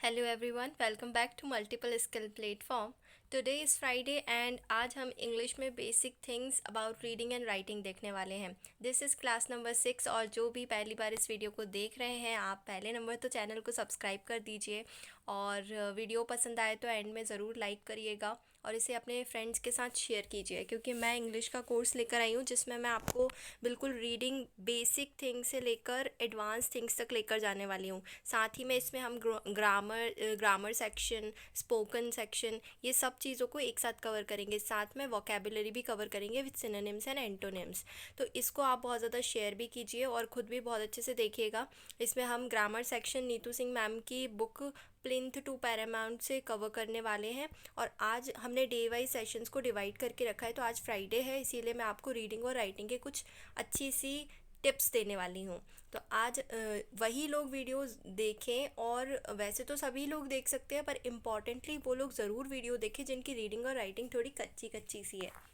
Hello everyone, welcome back to multiple skill platform. Today is Friday and आज हम English में basic things about reading and writing देखने वाले हैं। This is class number 6 और जो भी पहली बार इस वीडियो को देख रहे हैं, आप पहले नंबर तो चैनल को सब्सक्राइब कर दीजिए और वीडियो पसंद आए तो एंड में ज़रूर लाइक करिएगा और इसे अपने फ्रेंड्स के साथ शेयर कीजिए, क्योंकि मैं इंग्लिश का कोर्स लेकर आई हूँ जिसमें मैं आपको बिल्कुल रीडिंग बेसिक थिंग से लेकर एडवांस थिंग्स तक लेकर जाने वाली हूँ। साथ ही में इसमें हम ग्रामर सेक्शन, स्पोकन सेक्शन, ये सब चीज़ों को एक साथ कवर करेंगे। साथ में वोकेबुलरी भी कवर करेंगे विद सिनोनिम्स एंड एंटोनिम्स। तो इसको आप बहुत ज़्यादा शेयर भी कीजिए और ख़ुद भी बहुत अच्छे से देखिएगा। इसमें हम grammar section Neetu Singh ma'am की बुक प्लिंथ टू पैरामाउंट से कवर करने वाले हैं। और आज हमने डे वाइज सेशंस को डिवाइड करके रखा है, तो आज फ्राइडे है इसीलिए मैं आपको रीडिंग और राइटिंग के कुछ अच्छी सी टिप्स देने वाली हूँ। तो आज वही लोग वीडियोस देखें, और वैसे तो सभी लोग देख सकते हैं पर इम्पॉर्टेंटली वो लोग ज़रूर वीडियो देखें जिनकी रीडिंग और राइटिंग थोड़ी कच्ची कच्ची सी है।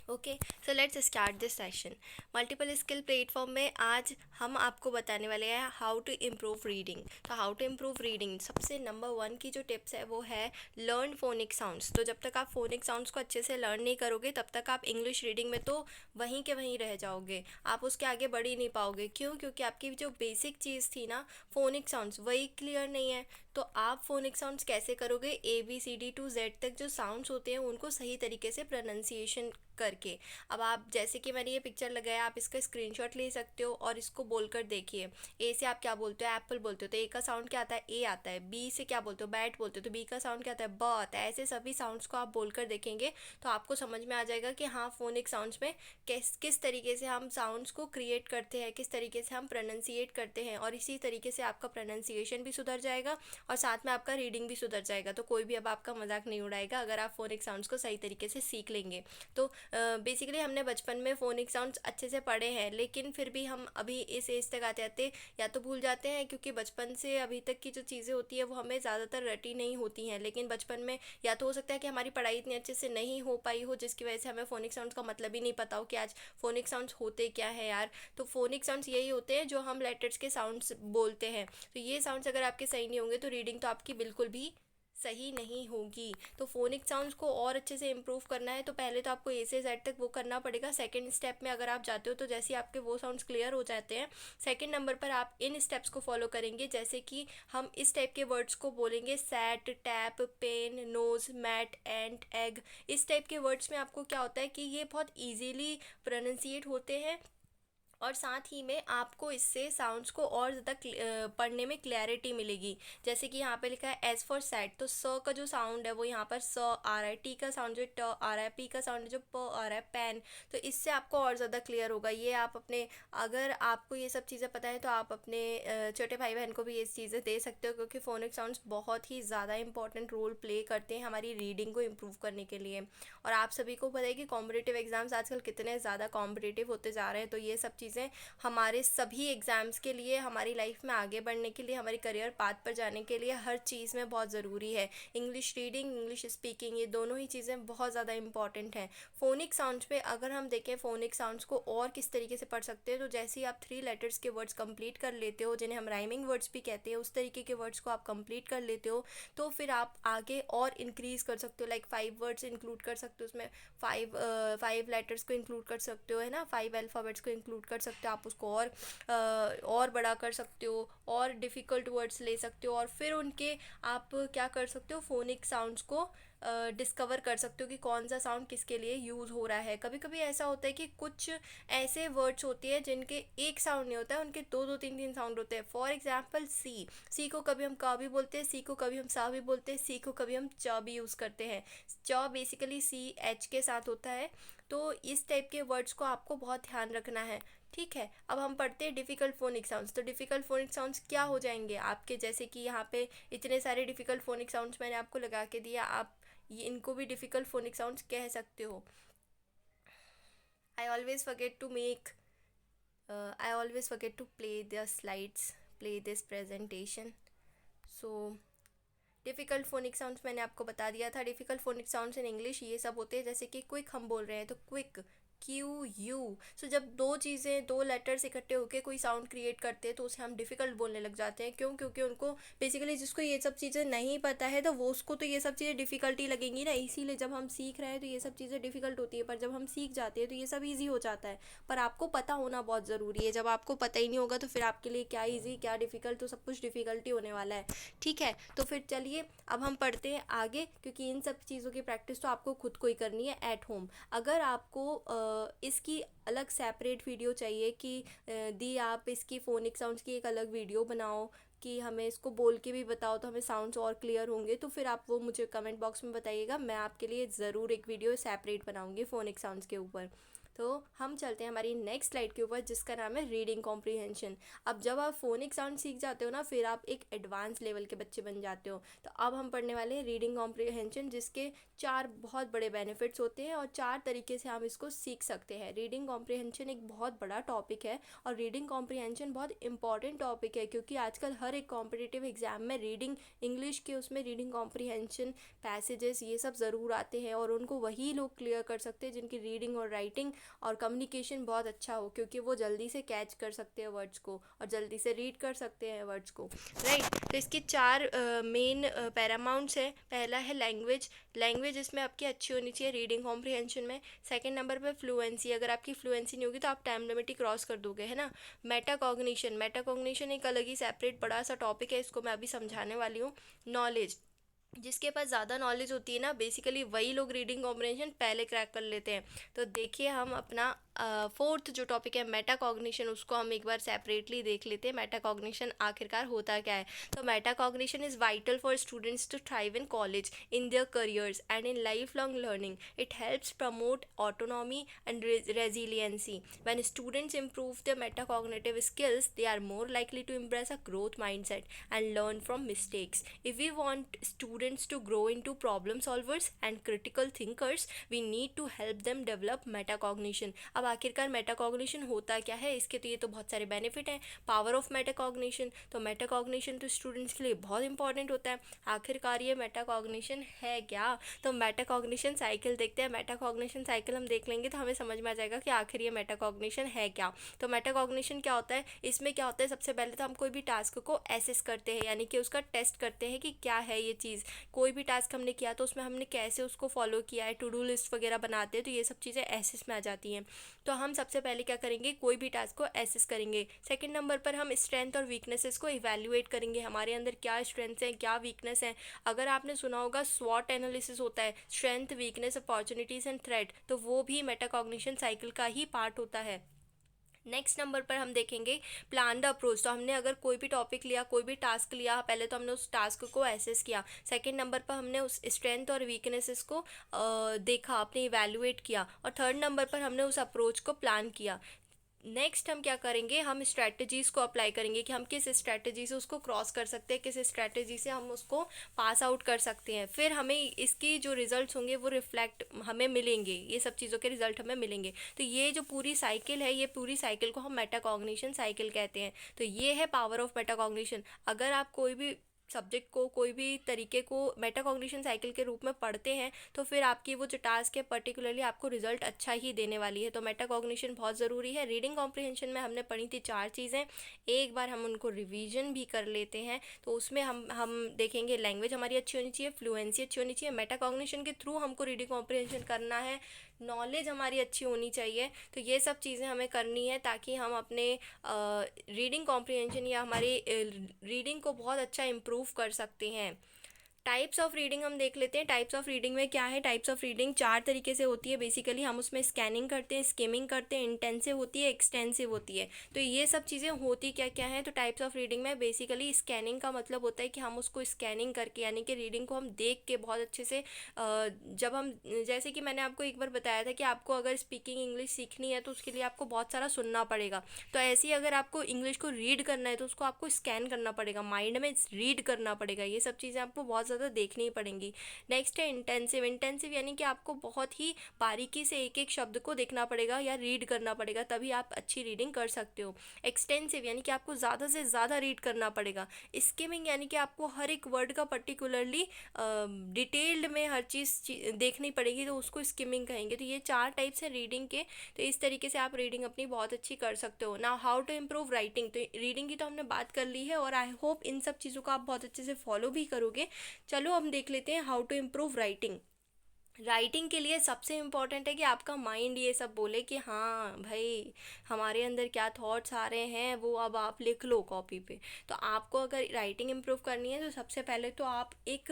Okay, so let's start this session. Multiple skill platform में आज हम आपको बताने वाले हैं हाउ टू इम्प्रूव रीडिंग। तो हाउ टू इम्प्रूव रीडिंग सबसे नंबर 1 की जो टिप्स है वो है लर्न फोनिक साउंड्स। तो जब तक आप फोनिक साउंड्स को अच्छे से लर्न नहीं करोगे तब तक आप इंग्लिश रीडिंग में तो वहीं के वहीं रह जाओगे, आप उसके आगे बढ़ ही नहीं पाओगे। क्यों? क्योंकि आपकी जो बेसिक चीज़ थी ना, फोनिक साउंड्स, वही क्लियर नहीं है। तो आप फोनिक साउंड्स कैसे करोगे? ABCD to Z तक जो साउंड्स होते हैं उनको सही तरीके से प्रोनाउंसिएशन करके। अब आप जैसे कि मैंने ये पिक्चर लगाया, आप इसका स्क्रीनशॉट ले सकते हो और इसको बोलकर देखिए। ए से आप क्या बोलते हो? एप्पल बोलते हो तो ए का साउंड क्या आता है? ए आता है। बी से क्या बोलते हो? बैट बोलते हो तो बी का साउंड क्या आता है? ब आता है। ऐसे सभी साउंड्स को आप बोलकर देखेंगे तो आपको समझ में आ जाएगा कि हाँ, फोनिक साउंड्स में किस किस तरीके से हम साउंड्स को क्रिएट करते हैं, किस तरीके से हम प्रोनाउंसिएट करते हैं, और इसी तरीके से आपका प्रोनाउंसिएशन भी सुधर जाएगा और साथ में आपका रीडिंग भी सुधर जाएगा। तो कोई भी अब आपका मजाक नहीं उड़ाएगा अगर आप फोनिक साउंड्स को सही तरीके से सीख लेंगे तो। बेसिकली हमने बचपन में फोनिक साउंड्स अच्छे से पढ़े हैं, लेकिन फिर भी हम अभी इस एज तक आते आते या तो भूल जाते हैं, क्योंकि बचपन से अभी तक की जो चीज़ें होती है वो हमें ज़्यादातर रटी नहीं होती हैं। लेकिन बचपन में या तो हो सकता है कि हमारी पढ़ाई इतनी अच्छे से नहीं हो पाई हो जिसकी वजह से हमें फोनिक साउंड्स का मतलब ही नहीं पता हो कि आज फोनिक साउंड्स होते क्या है यार। तो फोनिक साउंड्स यही होते हैं जो हम लेटर्स के साउंड्स बोलते हैं। तो ये साउंड्स अगर आपके सही नहीं होंगे तो रीडिंग तो आपकी बिल्कुल भी सही नहीं होगी। तो फोनिक साउंड्स को और अच्छे से इम्प्रूव करना है तो पहले तो आपको ए से जेड तक वो करना पड़ेगा। सेकंड स्टेप में अगर आप जाते हो तो जैसे ही आपके वो साउंड्स क्लियर हो जाते हैं, सेकंड नंबर पर आप इन स्टेप्स को फॉलो करेंगे। जैसे कि हम इस टाइप के वर्ड्स को बोलेंगे: sat, tap, pen, nose, mat, and, egg. इस टाइप के वर्ड्स में आपको क्या होता है कि ये बहुत ईजीली प्रोनाउंसिएट होते हैं और साथ ही में आपको इससे साउंड्स को और ज़्यादा पढ़ने में क्लैरिटी मिलेगी। जैसे कि यहाँ पे लिखा है एज फॉर सैट, तो स का जो साउंड है वो यहाँ पर स आ रहा है, टी का साउंड जो ट आ रहा है, पी का साउंड जो प आ रहा है, पैन। तो इससे आपको और ज़्यादा क्लियर होगा। ये आप अपने, अगर आपको ये सब चीज़ें पता है तो आप अपने छोटे भाई बहन को भी ये चीज़ें दे सकते हो, क्योंकि फोनिक साउंड्स बहुत ही ज़्यादा इंपॉर्टेंट रोल प्ले करते हैं हमारी रीडिंग को इम्प्रूव करने के लिए। और आप सभी को पता है कि कॉम्पिटिटिव एग्ज़ाम्स आजकल कितने ज़्यादा कॉम्पिटिटिव होते जा रहे हैं। तो ये सब चीज़ें हमारे सभी एग्ज़ाम्स के लिए, हमारी लाइफ में आगे बढ़ने के लिए, हमारी करियर पाथ पर जाने के लिए हर चीज़ में बहुत ज़रूरी है। इंग्लिश रीडिंग, इंग्लिश स्पीकिंग, ये दोनों ही चीज़ें बहुत ज़्यादा इंपॉर्टेंट हैं। फोनिक साउंड्स पे अगर हम देखें फोनिक साउंड्स को और किस तरीके से पढ़ सकते हैं, तो जैसे ही आप 3 लेटर्स के वर्ड्स कंप्लीट कर लेते हो, जिन्हें हम राइमिंग वर्ड्स भी कहते हैं, उस तरीके के वर्ड्स को आप कंप्लीट कर लेते हो तो फिर आप आगे और इंक्रीज़ कर सकते हो। लाइक 5 वर्ड्स इंक्लूड कर सकते हो उसमें, 5 लेटर्स को इंक्लूड कर सकते हो, है ना, 5 अल्फ़ाबेट्स को इंक्लूड कर सकते हो। आप उसको और बड़ा कर सकते हो और डिफ़िकल्ट वर्ड्स ले सकते हो, और फिर उनके आप क्या कर सकते हो, फोनिक साउंड्स को डिस्कवर कर सकते हो कि कौन सा साउंड किसके लिए यूज़ हो रहा है। कभी कभी ऐसा होता है कि कुछ ऐसे वर्ड्स होते हैं जिनके एक साउंड नहीं होता है, उनके दो दो तीन तीन साउंड होते हैं। फॉर एग्जाम्पल सी, सी को कभी हम का भी बोलते हैं, सी को कभी हम सा भी बोलते हैं, सी को कभी हम च भी यूज़ करते हैं। च बेसिकली CH के साथ होता है। तो इस टाइप के वर्ड्स को आपको बहुत ध्यान रखना है। ठीक है, अब हम पढ़ते हैं डिफ़िकल्ट फोनिक साउंड्स। तो डिफ़िकल्ट फोनिक साउंड्स क्या हो जाएंगे आपके? जैसे कि यहाँ पे इतने सारे डिफ़िकल्ट फोनिक साउंड्स मैंने आपको लगा के दिया, आप ये इनको भी डिफ़िकल्ट फोनिक साउंड्स कह सकते हो। I always forget to make I always forget to play the slides, play this presentation. So difficult phonic sounds मैंने आपको बता दिया था। Difficult phonic sounds in English ये सब होते हैं, जैसे कि क्विक हम बोल रहे हैं तो क्विक, QU। सो जब दो चीज़ें, दो लेटर्स इकट्ठे होकर कोई साउंड क्रिएट करते हैं तो उसे हम डिफ़िकल्ट बोलने लग जाते हैं। क्यों? क्योंकि उनको बेसिकली, जिसको ये सब चीज़ें नहीं पता है तो वो उसको तो ये सब चीज़ें डिफ़िकल्टी लगेंगी ना। इसीलिए जब हम सीख रहे हैं तो ये सब चीज़ें डिफ़िकल्ट होती है, पर जब हम सीख जाते हैं तो ये सब ईजी हो जाता है। पर आपको पता होना बहुत ज़रूरी है। जब आपको पता ही नहीं होगा तो फिर आपके लिए क्या ईजी क्या डिफ़िकल्ट, तो सब कुछ डिफ़िकल्टी होने वाला है। ठीक है, तो फिर चलिए अब हम पढ़ते हैं आगे, क्योंकि इन सब चीज़ों की प्रैक्टिस तो आपको खुद को ही करनी है एट होम। अगर आपको इसकी अलग सेपरेट वीडियो चाहिए कि दी आप इसकी फ़ोनिक साउंड्स की एक अलग वीडियो बनाओ, कि हमें इसको बोल के भी बताओ तो हमें साउंड्स और क्लियर होंगे, तो फिर आप वो मुझे कमेंट बॉक्स में बताइएगा। मैं आपके लिए ज़रूर एक वीडियो सेपरेट बनाऊंगी फ़ोनिक साउंड्स के ऊपर। तो हम चलते हैं हमारी नेक्स्ट स्लाइड के ऊपर, जिसका नाम है रीडिंग कॉम्प्रीहेंशन। अब जब आप फ़ोनिक साउंड सीख जाते हो ना, फिर आप एक एडवांस लेवल के बच्चे बन जाते हो। तो अब हम पढ़ने वाले हैं रीडिंग कॉम्प्रीहेंशन, जिसके 4 बहुत बड़े बेनिफिट्स होते हैं और 4 तरीके से हम इसको सीख सकते हैं। रीडिंग कॉम्प्रीहेंशन एक बहुत बड़ा टॉपिक है और रीडिंग कॉम्प्रीहेंशन बहुत इंपॉर्टेंट टॉपिक है, क्योंकि आजकल हर एक कॉम्पिटिटिव एग्जाम में रीडिंग, इंग्लिश के उसमें रीडिंग कॉम्प्रीहेंशन पैसेजेस ये सब ज़रूर आते हैं, और उनको वही लोग क्लियर कर सकते हैं जिनकी रीडिंग और राइटिंग और कम्युनिकेशन बहुत अच्छा हो, क्योंकि वो जल्दी से कैच कर सकते हैं वर्ड्स को और जल्दी से रीड कर सकते हैं वर्ड्स को, राइट। तो इसके 4 मेन पैरामाउंट्स है। पहला है लैंग्वेज। लैंग्वेज इसमें आपकी अच्छी होनी चाहिए रीडिंग कॉम्प्रीहेंशन में। सेकंड नंबर पे फ्लुएंसी, अगर आपकी फ्लुएंसी नहीं होगी तो आप टाइम लिमिट ही क्रॉस कर दोगे, है ना। मेटाकॉग्निशन, मेटाकॉग्निशन एक अलग ही सेपरेट बड़ा सा टॉपिक है, इसको मैं अभी समझाने वाली हूँ। नॉलेज, जिसके पास ज़्यादा नॉलेज होती है ना, बेसिकली वही लोग रीडिंग कॉम्प्रिहेंशन पहले क्रैक कर लेते हैं। तो देखिए हम अपना फोर्थ जो टॉपिक है मेटाकॉग्निशन, उसको हम एक बार सेपरेटली देख लेते हैं। मेटाकॉग्निशन आखिरकार होता क्या है। तो metacognition is vital for students to thrive in college, in their careers and in life long learning. It helps promote autonomy and resiliency. When students improve their metacognitive skills, they are more likely to embrace a growth mindset and learn from mistakes. If we want students to grow into problem solvers and critical thinkers, we need to help them develop metacognition. अब आखिरकार metacognition होता क्या है, इसके तो ये तो बहुत सारे बेनिफिट हैं। पावर ऑफ मेटाकॉग्निशन, तो मेटाकॉग्निशन तो स्टूडेंट्स के लिए बहुत इंपॉर्टेंट होता है। आखिरकार ये मेटाकॉग्निशन है क्या, तो मेटाकॉग्निशन साइकिल देखते हैं। मेटाकॉग्निशन साइकिल हम देख लेंगे तो हमें समझ में आ जाएगा कि आखिर ये मेटाकॉग्निशन है क्या। तो मेटाकॉग्निशन क्या होता है, इसमें क्या होता है, सबसे पहले तो हम कोई भी टास्क को एसेस करते हैं, यानी कि उसका टेस्ट करते हैं कि क्या है ये चीज़। कोई भी टास्क हमने किया तो उसमें हमने कैसे उसको फॉलो किया है, टू डू लिस्ट वगैरह बनाते हैं, तो ये सब चीज़ें एसेस में आ जाती हैं। तो हम सबसे पहले क्या करेंगे, कोई भी टास्क को एसेस करेंगे। सेकंड नंबर पर हम स्ट्रेंथ और वीकनेसेस को इवैल्यूएट करेंगे, हमारे अंदर क्या स्ट्रेंथ्स हैं क्या वीकनेस हैं। अगर आपने सुना होगा स्वॉट एनालिसिस होता है, strength weakness opportunities and threat, तो वो भी मेटाकॉग्निशन साइकिल का ही पार्ट होता है। नेक्स्ट नंबर पर हम देखेंगे प्लान द अप्रोच। तो हमने अगर कोई भी टॉपिक लिया, कोई भी टास्क लिया, पहले तो हमने उस टास्क को एसेस किया। सेकंड नंबर पर हमने उस स्ट्रेंथ और वीकनेसेस को देखा, आपने इवैल्यूएट किया, और थर्ड नंबर पर हमने उस अप्रोच को प्लान किया। नेक्स्ट हम क्या करेंगे, हम स्ट्रैटेजीज़ को अप्लाई करेंगे कि हम किस स्ट्रैटेजी से उसको क्रॉस कर सकते हैं, किस स्ट्रैटेजी से हम उसको पास आउट कर सकते हैं। फिर हमें इसकी जो रिजल्ट्स होंगे वो रिफ्लेक्ट हमें मिलेंगे, ये सब चीज़ों के रिजल्ट हमें मिलेंगे। तो ये जो पूरी साइकिल है, ये पूरी साइकिल को हम मेटाकॉग्निशन साइकिल कहते हैं। तो ये है पावर ऑफ मेटाकॉग्निशन। अगर आप कोई भी सब्जेक्ट को, कोई भी तरीके को मेटाकॉग्निशन साइकिल के रूप में पढ़ते हैं तो फिर आपकी वो जो टास्क है पर्टिकुलरली आपको रिजल्ट अच्छा ही देने वाली है। तो मेटाकॉग्निशन बहुत ज़रूरी है। रीडिंग कॉम्प्रिहेंशन में हमने पढ़ी थी 4 चीज़ें, एक बार हम उनको रिवीजन भी कर लेते हैं। तो उसमें हम देखेंगे लैंग्वेज हमारी अच्छी होनी चाहिए, फ्लुएंसी अच्छी होनी चाहिए, मेटाकॉग्निशन के थ्रू हमको रीडिंग कॉम्प्रिहेंशन करना है, नॉलेज हमारी अच्छी होनी चाहिए। तो ये सब चीज़ें हमें करनी है ताकि हम अपने रीडिंग कॉम्प्रिहेंशन या हमारी रीडिंग को बहुत अच्छा इम्प्रूव कर सकते हैं। टाइप्स ऑफ रीडिंग हम देख लेते हैं। टाइप्स ऑफ रीडिंग में क्या है, टाइप्स ऑफ रीडिंग 4 तरीके से होती है बेसिकली। हम उसमें स्कैनिंग करते हैं, स्किमिंग करते हैं, इंटेंसिव होती है, एक्सटेंसिव होती है। तो ये सब चीज़ें होती क्या क्या है, तो टाइप्स ऑफ रीडिंग में बेसिकली स्कैनिंग का मतलब होता है कि हम उसको स्कैनिंग करके, यानी कि रीडिंग को हम देख के बहुत अच्छे से जब हम, जैसे कि मैंने आपको एक बार बताया था कि आपको अगर स्पीकिंग इंग्लिश सीखनी है तो उसके लिए आपको बहुत सारा सुनना पड़ेगा। तो ऐसे ही अगर आपको इंग्लिश को रीड करना है तो उसको आपको स्कैन करना पड़ेगा, माइंड में रीड करना पड़ेगा। ये सब चीज़ें आपको बहुत ज़्यादा देखनी ही पड़ेंगी। नेक्स्ट है इंटेंसिव। इंटेंसिव यानी कि आपको बहुत ही बारीकी से एक एक शब्द को देखना पड़ेगा या रीड करना पड़ेगा, तभी आप अच्छी रीडिंग कर सकते हो। एक्सटेंसिव यानी कि आपको ज़्यादा से ज़्यादा रीड करना पड़ेगा। स्किमिंग यानी कि आपको हर एक वर्ड का पर्टिकुलरली डिटेल्ड में हर चीज़ देखनी पड़ेगी, तो उसको स्किमिंग कहेंगे। तो ये 4 टाइप्स हैं रीडिंग के। तो इस तरीके से आप रीडिंग अपनी बहुत अच्छी कर सकते हो। Now how to improve writing. तो रीडिंग की तो हमने बात कर ली है और आई होप इन सब चीज़ों को आप बहुत अच्छे से फॉलो भी करोगे। चलो हम देख लेते हैं how to improve writing. Writing के लिए सबसे इम्पॉर्टेंट है कि आपका माइंड ये सब बोले कि हाँ भाई, हमारे अंदर क्या थॉट्स आ रहे हैं वो अब आप लिख लो कॉपी पे। तो आपको अगर राइटिंग इम्प्रूव करनी है तो सबसे पहले तो आप एक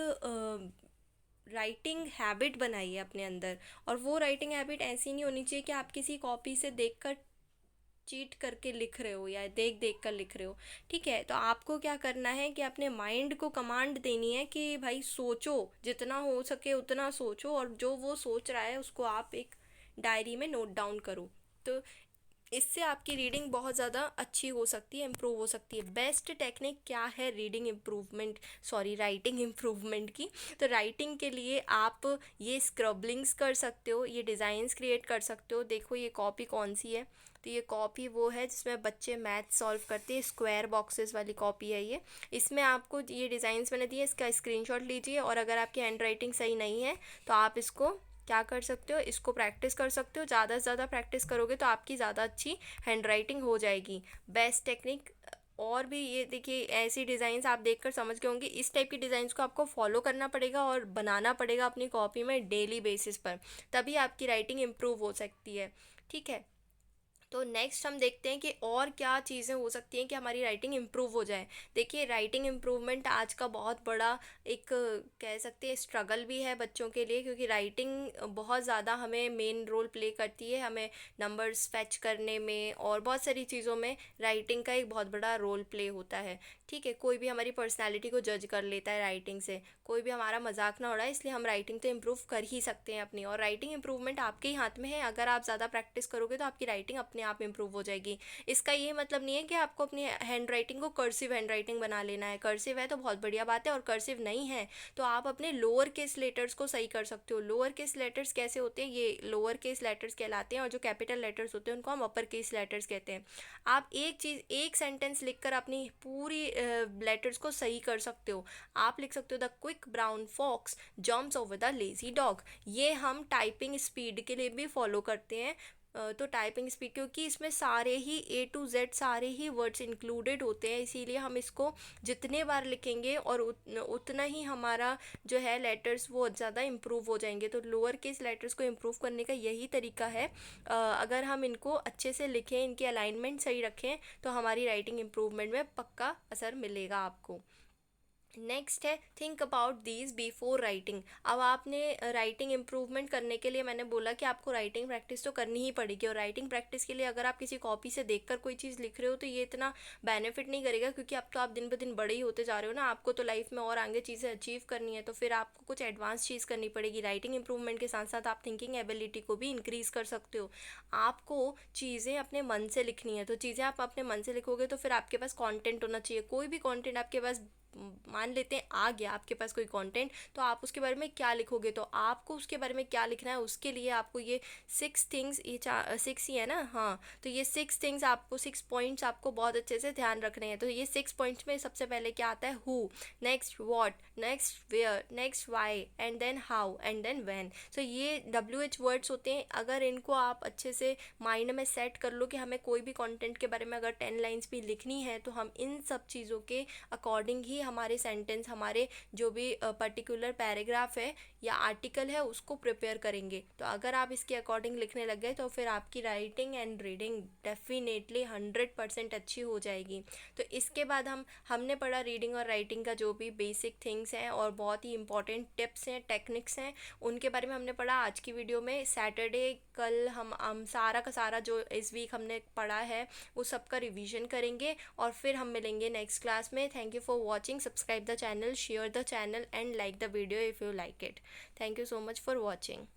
राइटिंग हैबिट बनाइए अपने अंदर। और वो राइटिंग हैबिट ऐसी नहीं होनी चाहिए कि आप किसी कॉपी से देखकर चीट करके लिख रहे हो या देख देख कर लिख रहे हो। ठीक है, तो आपको क्या करना है कि अपने माइंड को कमांड देनी है कि भाई सोचो, जितना हो सके उतना सोचो, और जो वो सोच रहा है उसको आप एक डायरी में नोट डाउन करो। तो इससे आपकी रीडिंग बहुत ज़्यादा अच्छी हो सकती है, इम्प्रूव हो सकती है। बेस्ट टेक्निक क्या है reading improvement, sorry writing improvement की? तो राइटिंग के लिए आप ये स्क्रबलिंग्स कर सकते हो, ये डिज़ाइंस क्रिएट कर सकते हो। देखो ये कॉपी कौन सी है, तो ये कॉपी वो है जिसमें बच्चे मैथ सॉल्व करते हैं, स्क्वायर बॉक्सेस वाली कॉपी है ये। इसमें आपको ये डिज़ाइंस बने दिए, इसका स्क्रीनशॉट लीजिए, और अगर आपकी हैंड राइटिंग सही नहीं है तो आप इसको क्या कर सकते हो, इसको प्रैक्टिस कर सकते हो। ज़्यादा से ज़्यादा प्रैक्टिस करोगे तो आपकी ज़्यादा अच्छी हैंड राइटिंग हो जाएगी। Best technique. और भी ये देखिए, ऐसी डिज़ाइंस आप देखकर समझ गए होंगे, इस टाइप की डिज़ाइंस को आपको फॉलो करना पड़ेगा और बनाना पड़ेगा अपनी कॉपी में डेली बेसिस पर, तभी आपकी राइटिंग इम्प्रूव हो सकती है। ठीक है, तो नेक्स्ट हम देखते हैं कि और क्या चीज़ें हो सकती हैं कि हमारी राइटिंग इम्प्रूव हो जाए। देखिए राइटिंग इम्प्रूवमेंट आज का बहुत बड़ा एक कह सकते हैं स्ट्रगल भी है बच्चों के लिए, क्योंकि राइटिंग बहुत ज़्यादा हमें मेन रोल प्ले करती है, हमें नंबर्स फैच करने में और बहुत सारी चीज़ों में राइटिंग का एक बहुत बड़ा रोल प्ले होता है। ठीक है, कोई भी हमारी पर्सनैलिटी को जज कर लेता है राइटिंग से, कोई भी हमारा मजाक ना उड़ाए, इसलिए हम राइटिंग तो इम्प्रूव कर ही सकते हैं अपनी। और राइटिंग इम्प्रूवमेंट आपके ही हाथ में है, अगर आप ज़्यादा प्रैक्टिस करोगे तो आपकी राइटिंग अपने आप इम्प्रूव हो जाएगी। इसका ये मतलब नहीं है कि आपको अपनी हैंड राइटिंग को कर्सिव हैंड राइटिंग बना लेना है। कर्सिव है तो बहुत बढ़िया बात है, और कर्सिव नहीं है तो आप अपने लोअर केस लेटर्स को सही कर सकते हो। लोअर केस लेटर्स कैसे होते हैं, ये लोअर केस लेटर्स कहलाते हैं, और जो कैपिटल लेटर्स होते हैं उनको हम अपर केस लेटर्स कहते हैं। आप एक चीज़, एक सेंटेंस लिखकर अपनी पूरी लेटर्स को सही कर सकते हो। आप लिख सकते हो the quick brown fox jumps over the lazy dog. ये हम टाइपिंग स्पीड के लिए भी फॉलो करते हैं। तो टाइपिंग स्पीड, क्योंकि इसमें सारे ही A to Z सारे ही वर्ड्स इंक्लूडेड होते हैं, इसीलिए हम इसको जितने बार लिखेंगे और उतना ही हमारा जो है लेटर्स वो ज़्यादा इम्प्रूव हो जाएंगे। तो लोअर केस लेटर्स को इम्प्रूव करने का यही तरीका है। अगर हम इनको अच्छे से लिखें, इनकी अलाइनमेंट सही रखें, तो हमारी राइटिंग इम्प्रूवमेंट में पक्का असर मिलेगा आपको। नेक्स्ट है think about these before writing. अब आपने राइटिंग इम्प्रूवमेंट करने के लिए मैंने बोला कि आपको राइटिंग प्रैक्टिस तो करनी ही पड़ेगी, और राइटिंग प्रैक्टिस के लिए अगर आप किसी कॉपी से देखकर कोई चीज़ लिख रहे हो तो ये इतना बेनिफिट नहीं करेगा, क्योंकि अब तो आप दिन ब दिन बड़े ही होते जा रहे हो ना, आपको तो लाइफ में और आगे चीज़ें अचीव करनी है, तो फिर आपको कुछ एडवांस चीज़ करनी पड़ेगी। राइटिंग इंप्रूवमेंट के साथ साथ आप थिंकिंग एबिलिटी को भी इंक्रीज़ कर सकते हो। आपको चीज़ें अपने मन से लिखनी है, तो चीज़ें आप अपने मन से लिखोगे तो फिर आपके पास कॉन्टेंट होना चाहिए। कोई भी कॉन्टेंट आपके पास, मान लेते हैं आ गया आपके पास कोई कंटेंट, तो आप उसके बारे में क्या लिखोगे? तो आपको उसके बारे में क्या लिखना है, उसके लिए आपको ये 6 थिंग्स, ये 6 ही है ना, हाँ, तो ये 6 थिंग्स आपको, 6 पॉइंट्स आपको बहुत अच्छे से ध्यान रखने हैं। तो ये 6 पॉइंट्स में सबसे पहले क्या आता है, who, next what, next where, next why, and then how, and then when. So ये WH वर्ड्स होते हैं। अगर इनको आप अच्छे से माइंड में सेट कर लो कि हमें कोई भी कंटेंट के बारे में अगर 10 लाइन्स भी लिखनी है, तो हम इन सब चीज़ों के अकॉर्डिंग ही हमारे सेंटेंस, हमारे जो भी पर्टिकुलर पैराग्राफ है या आर्टिकल है उसको प्रिपेयर करेंगे। तो अगर आप इसके अकॉर्डिंग लिखने लग गए तो फिर आपकी राइटिंग एंड रीडिंग डेफिनेटली 100% अच्छी हो जाएगी। तो इसके बाद हमने पढ़ा रीडिंग और राइटिंग का जो भी बेसिक थिंग्स हैं और बहुत ही इंपॉर्टेंट टिप्स हैं, टेक्निक्स हैं, उनके बारे में हमने पढ़ा आज की वीडियो में। सैटरडे कल हम सारा का सारा जो इस वीक हमने पढ़ा है वो सबका रिवीजन करेंगे, और फिर हम मिलेंगे नेक्स्ट क्लास में। Thank you for watching. Subscribe the channel, share the channel and like the video if you like it. Thank you so much for watching.